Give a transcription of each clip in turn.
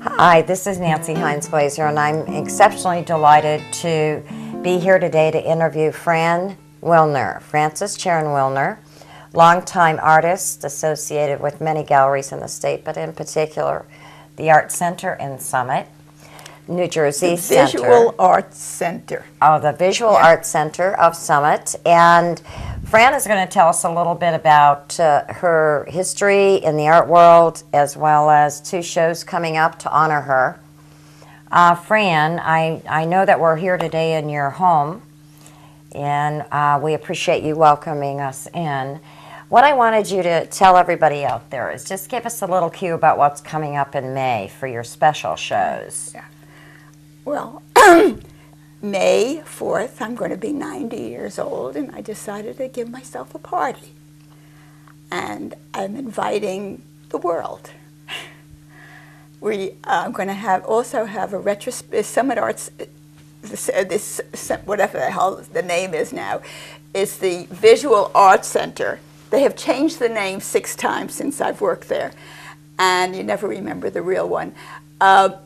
Hi, this is Nancy Hines Glazer, and I'm exceptionally delighted to be here today to interview Fran Willner, Frances Sharon Willner, longtime artist associated with many galleries in the state, but in particular the Art Center in Summit, New Jersey Center. Visual Arts Center. Oh, the Visual Arts Center of Summit. And Fran is going to tell us a little bit about her history in the art world, as well as two shows coming up to honor her. Fran, I know that we're here today in your home, and we appreciate you welcoming us in. What I wanted you to tell everybody out there is just give us a little cue about what's coming up in May for your special shows. Yeah. Well, May 4th, I'm going to be 90 years old, and I decided to give myself a party. And I'm inviting the world. I'm going to also have a Summit Arts, whatever the hell the name is now, is the Visual Arts Center. They have changed the name 6 times since I've worked there, and you never remember the real one.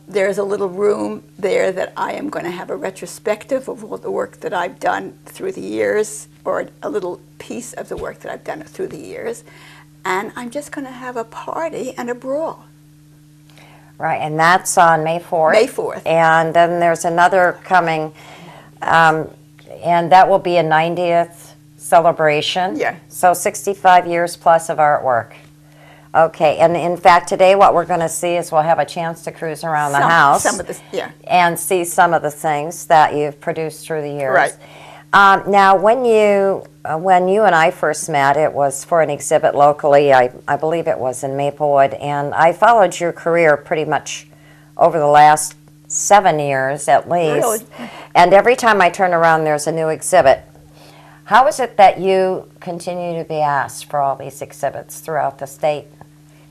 There's a little room there that I am going to have a retrospective of all the work that I've done through the years, or a little piece of the work that I've done through the years. And I'm just going to have a party and a brawl. Right, and that's on May 4th. May 4th. And then there's another coming, and that will be a 90th celebration. Yeah. So 65 years plus of artwork. Okay, and in fact today what we're going to see is we'll have a chance to cruise around the house and see some of the things that you've produced through the years. Right. Now when you and I first met, it was for an exhibit locally. I believe it was in Maplewood, and I followed your career pretty much over the last 7 years at least. Really? And every time I turn around there's a new exhibit. How is it that you continue to be asked for all these exhibits throughout the state?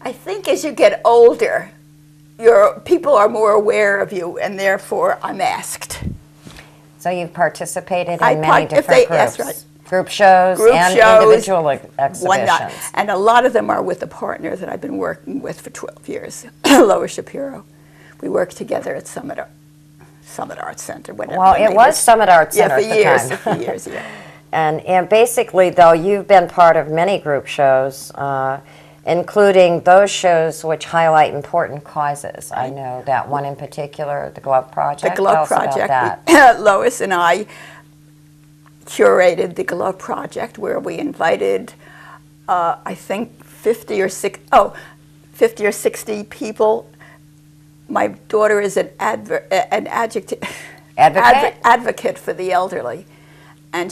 I think as you get older, people are more aware of you, and therefore I'm asked. So you've participated in many different groups. That's right. Group shows and individual exhibitions. And a lot of them are with a partner that I've been working with for 12 years, Lois Shapiro. We worked together at Summit Arts Center. Well, it was Summit Arts Center at the time. For years, yeah. And basically, though, you've been part of many group shows, including those shows which highlight important causes. I know that one in particular, the Glove Project. The Glove Project. Lois and I curated the Glove Project, where we invited, I think, 50 or 60 people. My daughter is an advocate for the elderly. And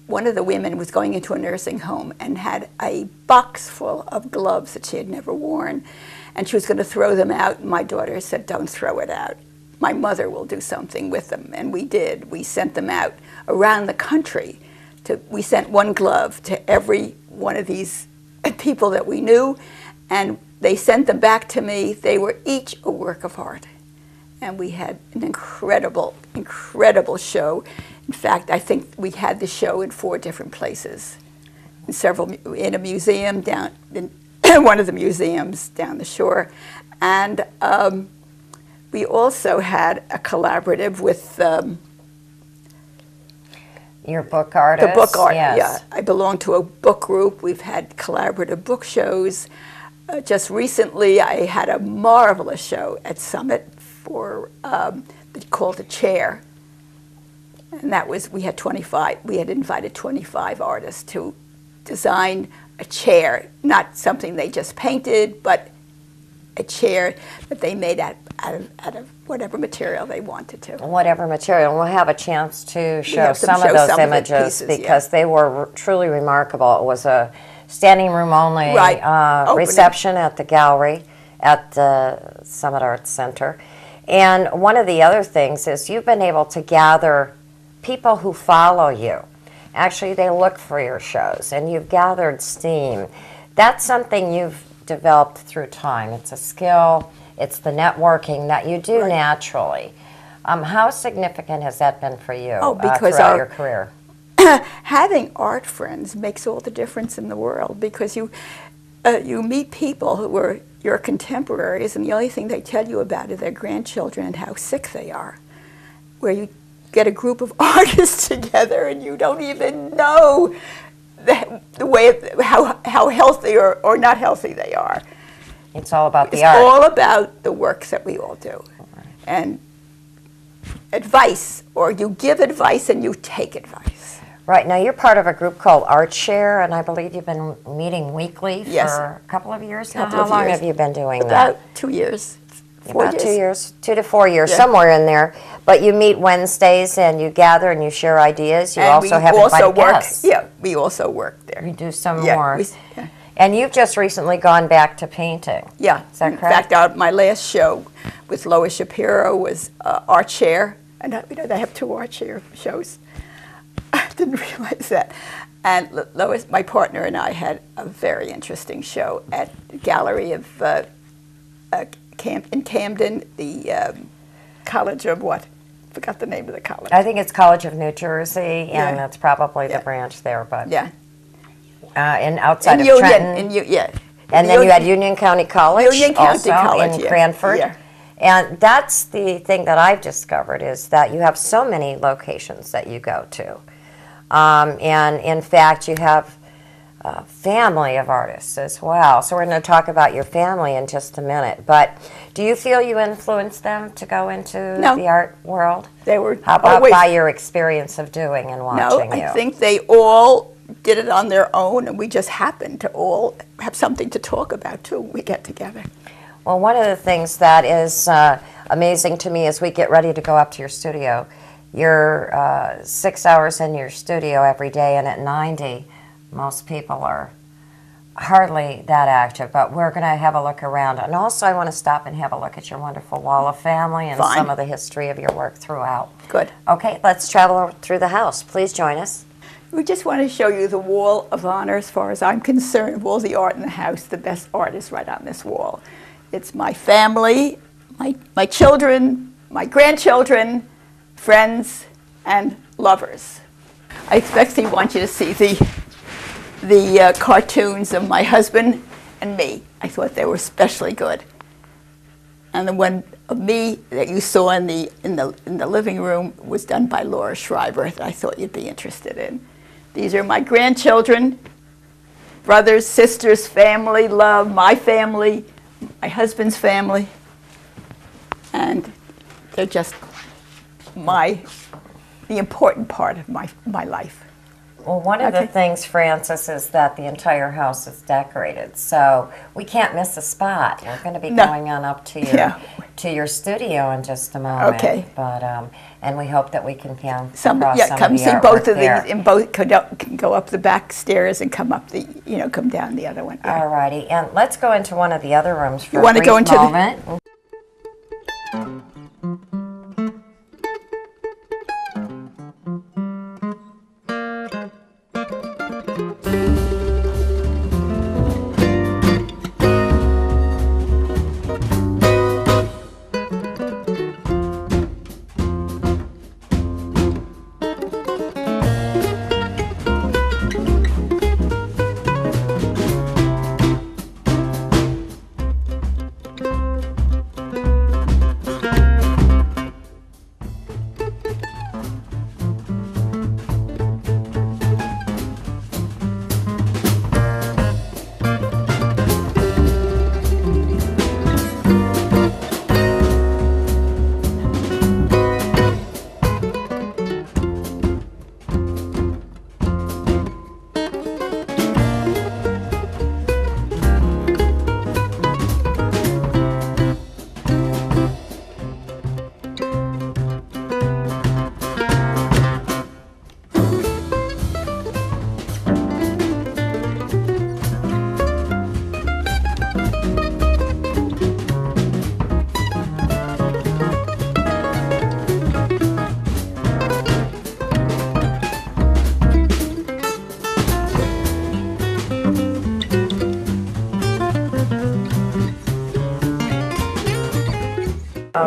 one of the women was going into a nursing home and had a box full of gloves that she had never worn. And she was going to throw them out. And my daughter said, "Don't throw it out. My mother will do something with them." And we did. We sent them out around the country. We sent one glove to every one of these people that we knew. And they sent them back to me. They were each a work of art. And we had an incredible, incredible show. In fact, I think we had the show in 4 different places, in a museum down in one of the museums down the shore, and we also had a collaborative with your book artist. The book art, yes. Yeah. I belong to a book group. We've had collaborative book shows. Just recently, I had a marvelous show at Summit called A Chair. And that was, we had invited 25 artists to design a chair, not something they just painted, but a chair that they made out of whatever material they wanted to. Whatever material. We'll have a chance to show some of those images because they were truly remarkable. It was a standing room only reception at the gallery at the Summit Arts Center. And one of the other things is you've been able to gather people who follow you. Actually, they look for your shows, and you've gathered steam. That's something you've developed through time. It's a skill, it's the networking that you do naturally. How significant has that been for you throughout your career? Having art friends makes all the difference in the world, because you meet people who are your contemporaries, and the only thing they tell you about are their grandchildren and how sick they are, where you get a group of artists together and you don't even know the way how healthy or not healthy they are. It's all about the art. It's all about the works that we all do. And advice, or you give advice and you take advice. Right. Now, you're part of a group called Art Share, and I believe you've been meeting weekly for a couple of years now. How long have you been doing that? About 2 years. About 2 years, 2 to 4 years, somewhere in there. But you meet Wednesdays and you gather and you share ideas. You also have invited guests. Yeah, we also work there. You do some more. And you've just recently gone back to painting. Yeah. Is that correct? In fact, my last show with Lois Shapiro was Art Share. And they have 2 Art Share shows. I didn't realize that. And Lois, my partner, and I had a very interesting show at the Gallery of in Camden, the College of what? Forgot the name of the college. I think it's College of New Jersey, and that's probably the branch there. But and outside of Trenton. And then you had Union County College in Cranford. Yeah. And that's the thing that I've discovered, is that you have so many locations that you go to. And in fact, you have a family of artists as well. So we're going to talk about your family in just a minute. But do you feel you influenced them to go into the art world? They were How about by your experience of doing and watching you? I think they all did it on their own, and we just happened to all have something to talk about, too. We get together. Well, one of the things that is amazing to me as we get ready to go up to your studio, you're 6 hours in your studio every day, and at 90, most people are hardly that active, but we're going to have a look around. And also I want to stop and have a look at your wonderful wall of family and some of the history of your work throughout. Good. Okay, let's travel through the house. Please join us. We just want to show you the wall of honor as far as I'm concerned, of all the art in the house. The best art is right on this wall. It's my family, my children, my grandchildren, friends, and lovers. I especially want you to see the cartoons of my husband and me. I thought they were especially good. And the one of me that you saw in the living room was done by Laura Schreiber that I thought you'd be interested in. These are my grandchildren, brothers, sisters, family, love, my family, my husband's family, and they're just the important part of my life. Well, one of the things, Frances, is that the entire house is decorated, so we can't miss a spot. We're going to be going on up to your studio in just a moment. Okay. But and we hope that we can come across come see both of there. these, and both can go up the back stairs and come up come down the other one. All righty, and let's go into one of the other rooms for a brief moment.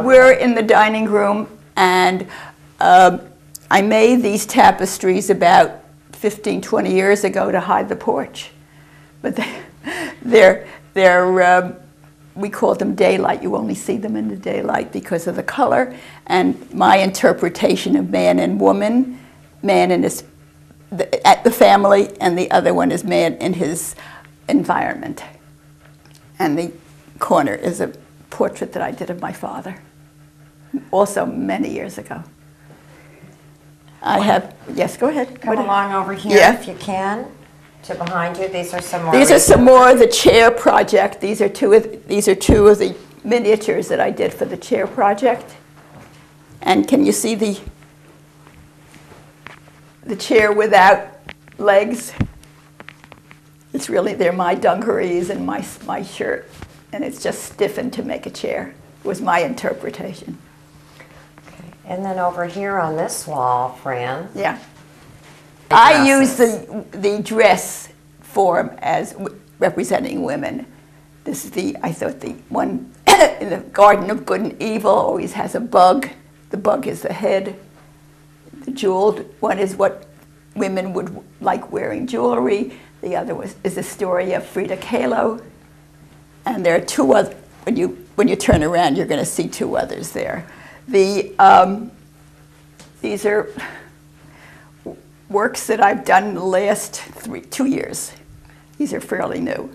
We're in the dining room, and I made these tapestries about 15, 20 years ago to hide the porch. But they're we call them daylight. You only see them in the daylight because of the color. And my interpretation of man and woman, man in his, at the family, and the other one is man in his environment. And the corner is a portrait that I did of my father, also many years ago. I have, yes, go ahead. Come along over here if you can, to behind you. These are some more. These are some more of the chair project. These are two of the miniatures that I did for the chair project. And can you see the chair without legs? It's really, they're my dungarees and my shirt, and it's just stiffened to make a chair, was my interpretation. And then over here on this wall, Fran. Yeah. I use the dress form as representing women. This is I thought the one in the Garden of Good and Evil always has a bug. The bug is the head. The jeweled one is what women would like wearing jewelry. The other is the story of Frida Kahlo. And there are two other, when you turn around, you're going to see two others there. These are works that I've done in the last 2 years. These are fairly new.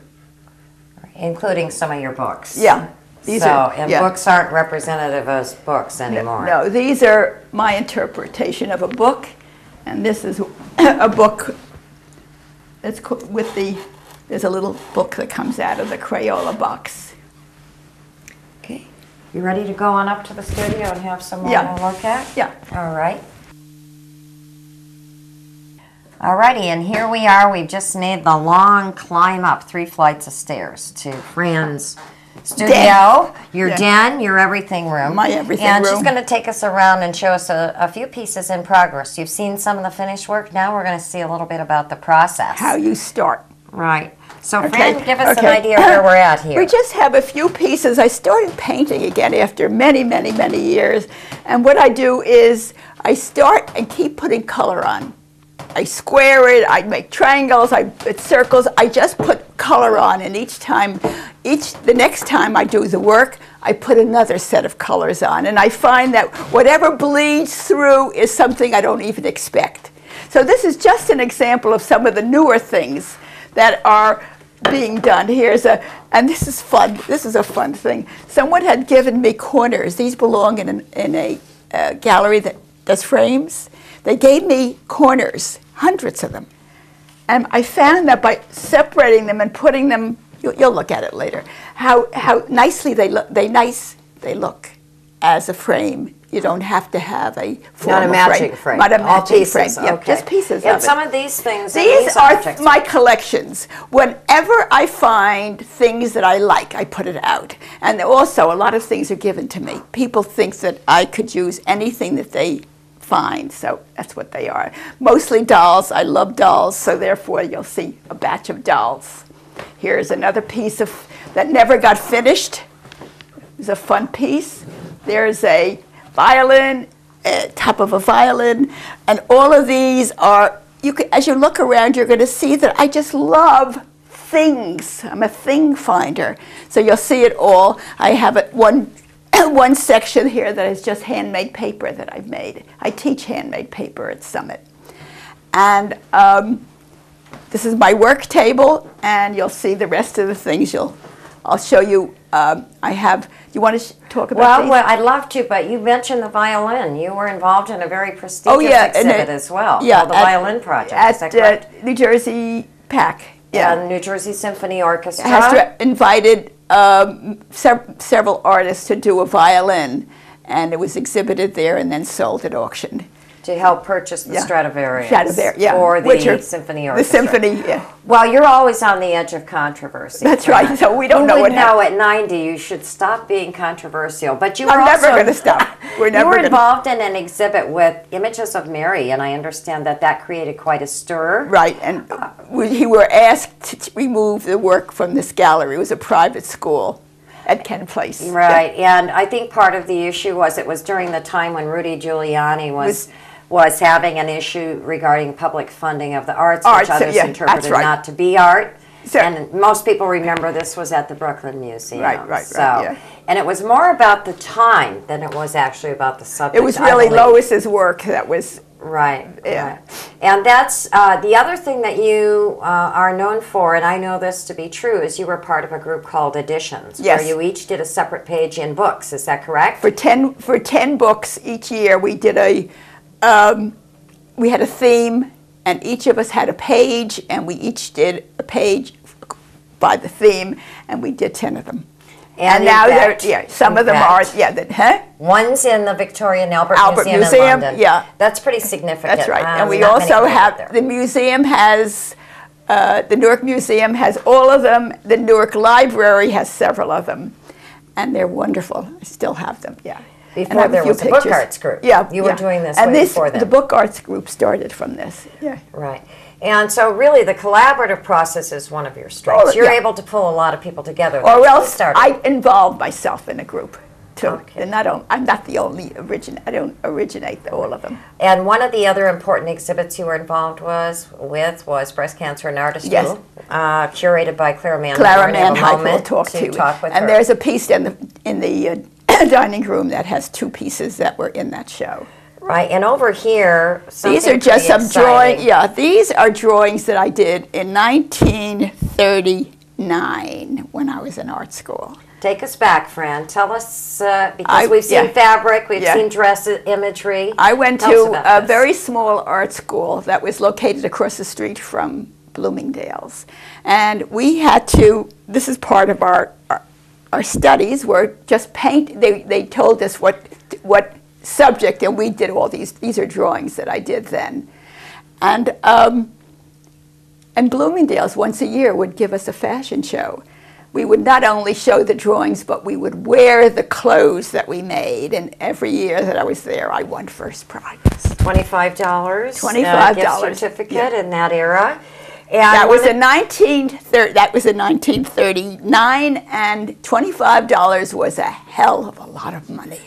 Including some of your books. Yeah. Books aren't representative as books anymore. No, these are my interpretation of a book. And this is a book that's there's a little book that comes out of the Crayola box. Okay. You ready to go on up to the studio and have some more to look at? Yeah. All right. Alrighty, and here we are. We've just made the long climb up 3 flights of stairs to Fran's studio, your den, your everything room. My everything room. And she's going to take us around and show us a few pieces in progress. You've seen some of the finished work. Now we're going to see a little bit about the process. How you start. Right. So Fran, give us an idea of where we're at here. We just have a few pieces. I started painting again after many, many, many years. And what I do is I start and keep putting color on. I square it, I make triangles, I put circles, I just put color on, and the next time I do the work, I put another set of colors on, and I find that whatever bleeds through is something I don't even expect. So this is just an example of some of the newer things that are being done. And this is fun, this is a fun thing. Someone had given me corners. These belong in a gallery that does frames. They gave me corners, hundreds of them. And I found that by separating them and putting them, you'll look at it later, how nicely they look as a frame. You don't have to have a formal Not a matching frame. Not a matching frame. Okay. Yeah, just pieces and of it. some of these things. These are my collections. Whenever I find things that I like, I put it out. And also, a lot of things are given to me. People think that I could use anything that they find, so that's what they are. Mostly dolls. I love dolls, so therefore you'll see a batch of dolls. Here's another piece that never got finished. It's a fun piece. There's a violin, top of a violin, and all of these are, as you look around, you're going to see that I just love things. I'm a thing finder. So you'll see it all. I have one section here that is just handmade paper that I've made. I teach handmade paper at Summit. And this is my work table, and you'll see the rest of the things. I'll show you. You want to talk about these? Well, I'd love to, but you mentioned the violin. You were involved in a very prestigious exhibit as well, called the Violin Project. At New Jersey PAC. Yeah, New Jersey Symphony Orchestra. Has invited several artists to do a violin, and it was exhibited there and then sold at auction. To help purchase the Stradivarius yeah. for the Symphony Orchestra. The Symphony, yeah. Well, you're always on the edge of controversy. That's right, so we don't know what happened. At 90 you should stop being controversial. But you were I'm never going to stop. You were involved in an exhibit with images of Mary, and I understand that created quite a stir. Right, and we were asked to remove the work from this gallery. It was a private school at Ken Place. Right, and I think part of the issue was it was during the time when Rudy Giuliani was having an issue regarding public funding of the arts, which others interpreted not to be art. and most people remember this was at the Brooklyn Museum. Right. So, and it was more about the time than it was actually about the subject. It was really Lois's work that was... Right. And that's the other thing that you are known for, and I know this to be true, is you were part of a group called Editions, where you each did a separate page in books. Is that correct? For 10 books each year, we did we had a theme, and each of us had a page, and we each did a page by the theme, and we did 10 of them. And now some of them are, One's in the Victoria and Albert Museum in London. Yeah. That's pretty significant. That's right. And we also have, the museum has, the Newark Museum has all of them. The Newark Library has several of them. And they're wonderful. I still have them, Before there was a book arts group. You were doing this before then. The book arts group started from this. Right. And so really the collaborative process is one of your strengths. You're able to pull a lot of people together. Or else I involve myself in a group too. Okay. And I'm not the only I don't originate all of them. And one of the other important exhibits you were involved was Breast Cancer and Artistry, curated by Clara Mann. Clara Mann, we'll talk to with and her. There's a piece in the dining room that has 2 pieces that were in that show. Right, and over here, these are just some drawings. Yeah, these are drawings that I did in 1939 when I was in art school. Take us back, Fran. Tell us, because we've seen fabric, we've seen dress imagery. I went to a very small art school that was located across the street from Bloomingdale's. And we had to, this is part of our studies, were just paint. They told us what subject, and we did all these are drawings that I did then. And Bloomingdale's once a year would give us a fashion show. We would not only show the drawings, but we would wear the clothes that we made, and every year that I was there, I won first prize. $25. $25. Gift certificate in that era. And that was in 1939, and $25 was a hell of a lot of money.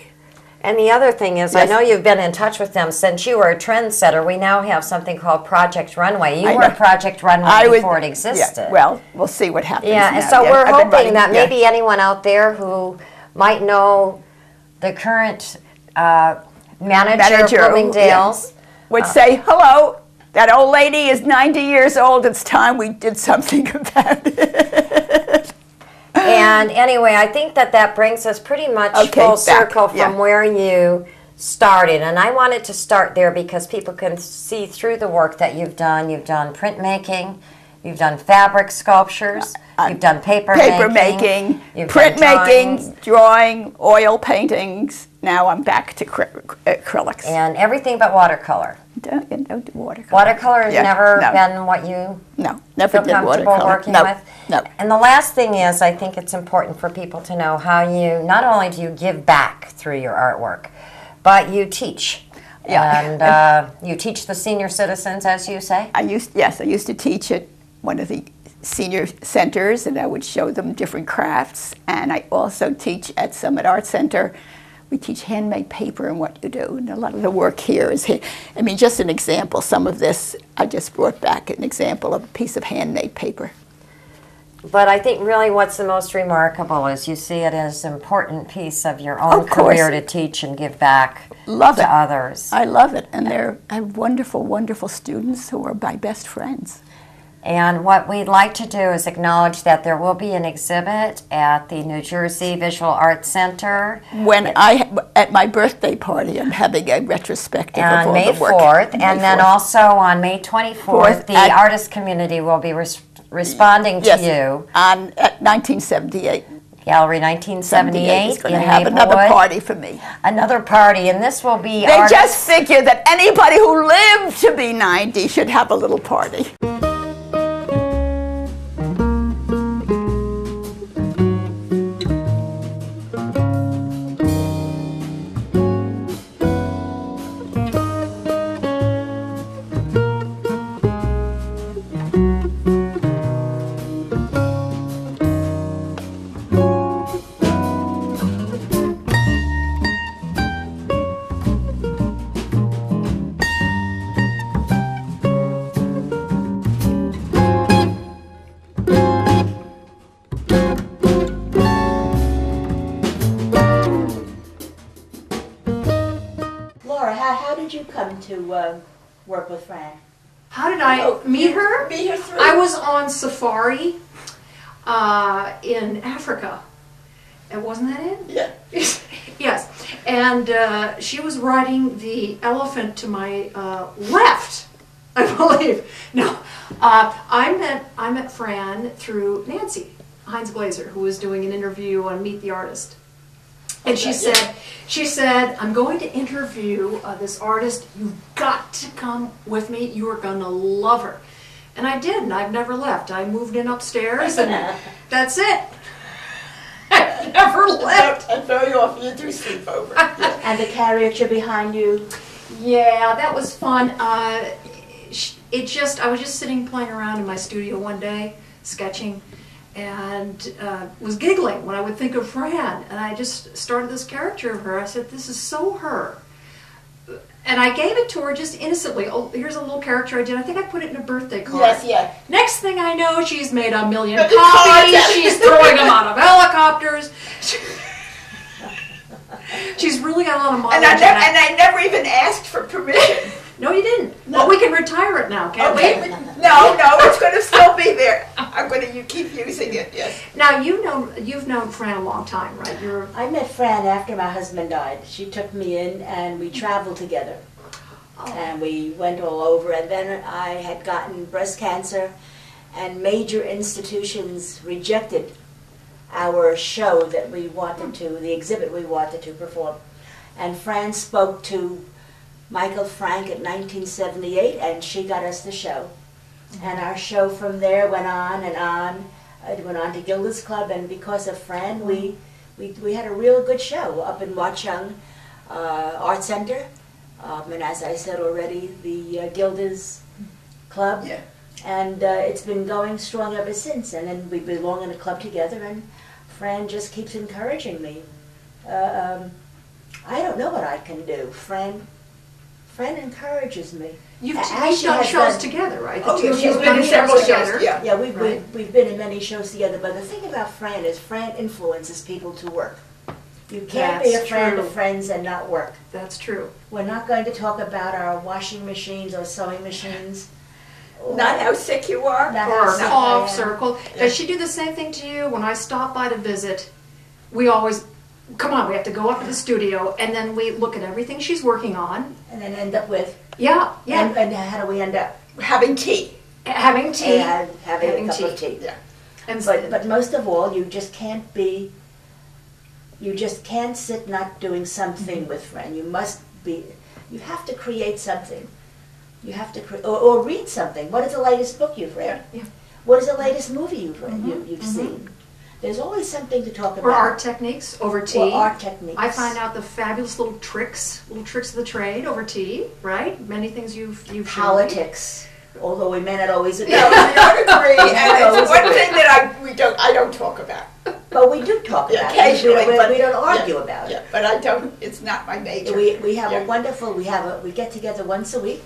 And the other thing is, I know you've been in touch with them since you were a trendsetter. We now have something called Project Runway. You were Project Runway before it existed. Yeah, well, we'll see what happens now. And so we're hoping that maybe anyone out there who might know the current manager of Bloomingdale's would say, hello, that old lady is 90 years old. It's time we did something about it. And anyway, I think that brings us pretty much full circle from where you started. And I wanted to start there because people can see through the work that you've done. You've done printmaking, you've done fabric sculptures, you've done paper making, printmaking, drawing, oil paintings. Now I'm back to acrylics. And everything but watercolor. Don't do watercolor. Watercolor has never been what you never feel comfortable working with? No. And the last thing is, I think it's important for people to know how you, not only do you give back through your artwork, but you teach. And you teach the senior citizens, as you say? I used to teach at one of the senior centers, and I would show them different crafts. And I also teach at Summit Art Center. We teach handmade paper and what you do, and a lot of the work here is, I mean, just an example, some of this, I just brought back an example of a piece of handmade paper. But I think really what's the most remarkable is you see it as an important piece of your own career to teach and give back to others. I love it, and I have wonderful, wonderful students who are my best friends. And what we'd like to do is acknowledge that there will be an exhibit at the New Jersey Visual Arts Center. At my birthday party, I'm having a retrospective of all the work. On May 4th, and then also on May 24th, the artist community will be responding to you. At 1978. Gallery 1978. It's going to have another party for me. Another party, and this will be They just figure that anybody who lived to be 90 should have a little party. come to work with Fran? How did I meet her? Meet her through. I was on safari in Africa. And wasn't that it? Yeah. Yes. And she was riding the elephant to my left, I believe. No, I met Fran through Nancy Heinz Glazer, who was doing an interview on Meet the Artist. And she said, I'm going to interview this artist. You've got to come with me. You are going to love her. And I did, and I've never left. I moved in upstairs, and that's it. I never left. And very often you do sleep over. Yeah. And the caricature behind you? Yeah, that was fun. I was just sitting playing around in my studio one day, sketching, and was giggling when I would think of Fran. And I just started this character of her. I said, this is so her. And I gave it to her just innocently. Oh, here's a little character I did. I think I put it in a birthday card. Yes, yeah. Next thing I know, she's made a million copies. She's throwing them out of helicopters. She's really got a lot of money. And I never even asked for permission. No, you didn't. No. Well, we can retire it now, can't we? No, it's going to still be there. I'm going to keep using it. Yes. Now you've known Fran a long time, right? I met Fran after my husband died. She took me in, and we traveled together. Oh. And we went all over. And then I had gotten breast cancer, and major institutions rejected our show that we wanted to, the exhibit we wanted to perform. And Fran spoke to Michael Frank in 1978, and she got us the show. And our show from there went on and on. It went on to Gilda's Club, and because of Fran, we had a real good show up in Watchung Art Center. And as I said already, the Gilda's Club. Yeah. And it's been going strong ever since. And then we belong in a club together, and Fran just keeps encouraging me. I don't know what I can do. Fran encourages me. You've done shows together, right? She's been in several shows. Yeah, we've been in many shows together. But the thing about Fran is Fran influences people to work. You can't be a friend of friends and not work. That's true. We're not going to talk about our washing machines or sewing machines. Not how sick you are. Or coughs or cold. Does she do the same thing to you? When I stop by to visit, we always, come on, we have to go up to the studio, and then we look at everything she's working on. And then end up with... Yeah. And how do we end up? Having tea. Having tea. Having a cup of tea. Yeah. But most of all, you just can't sit not doing something with Fran. You have to create something. You have to or read something. What is the latest book you've read? Yeah. What is the latest movie you've read? You've seen? There's always something to talk about. Or art techniques over tea. Or art techniques. I find out the fabulous little tricks of the trade over tea, right? Many things you've Politics. Although we may not always agree. No, we don't agree. And it's one thing that I don't talk about. But we do talk about occasionally, it. but we don't argue about it. Yeah, but I don't. It's not my major. We have a wonderful. We get together once a week.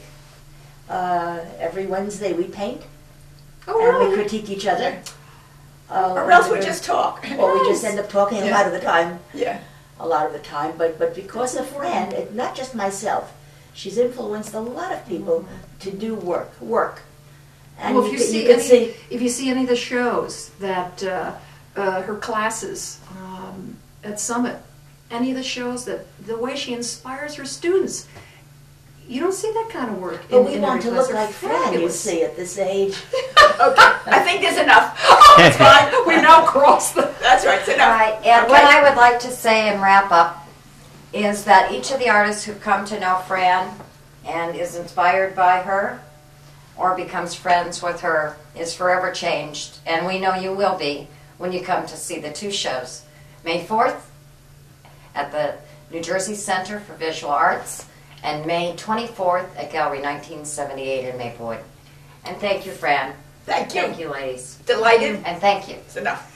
Every Wednesday we paint. Oh, really? And we critique each other. Or else we just talk. Or we just end up talking a lot of the time. Yeah. A lot of the time. But because of Fran, not just myself, she's influenced a lot of people to do work. And well, if you see any of the shows that her classes at Summit, any of the shows that the way she inspires her students, you don't see that kind of work. But we want to look like Fran, you see, at this age. Okay, I think there's enough. Oh, it's fine. We now cross the... That's right, it's enough. All right, and what I would like to say and wrap up is that each of the artists who come to know Fran and is inspired by her or becomes friends with her is forever changed. And we know you will be when you come to see the two shows. May 4th at the New Jersey Center for Visual Arts, and May 24th at Gallery 1978 in Maplewood. And thank you, Fran. Thank you. Thank you, ladies. Delighted. And thank you. It's enough.